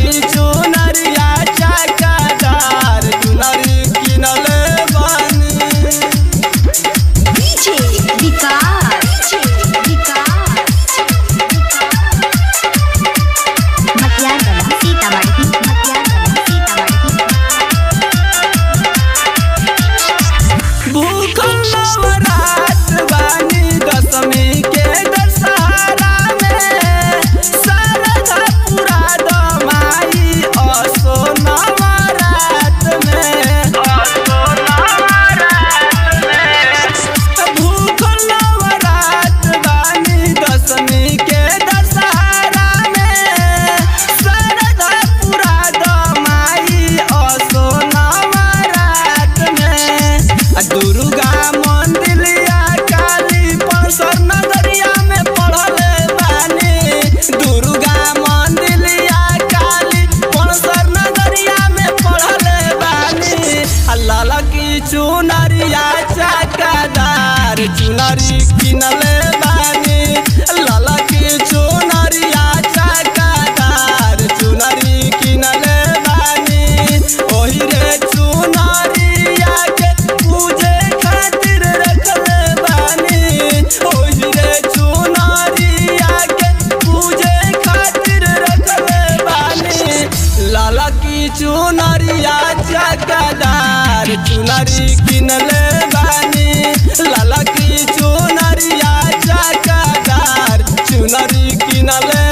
की चुनरिया चकादार चुनरी किनले बानी। डीजे विकास मटियागला सीतामढ़ी भूखल नवरात बानी दशमी के दशहरा में शारदा पूरा दमाई असो नवरात में भूखल नवरात बानी दशमी के दशहरा में शारदा पूरा दमाई असो नवरात में। दुर्गा मंदिलिया काली परसर नगरिया में पढ़ले बानी। दुर्गा मंदिलिया काली परसर नगरिया में पढ़ले बानी। लाला की चुनरिया चकादार चुनरी किनले बानी। लाला की चुनरिया चकादार चुनरी किनले बानी। ओही रे चुनरिया के पूजे खातिर रखले बानी। ओही रे चुनरिया के पूजे खातिर रखले बानी। लाला की चुनरिया चकादार चुनरी किनले बानी। लाला की चुनरिया चकादार चुनरी किनले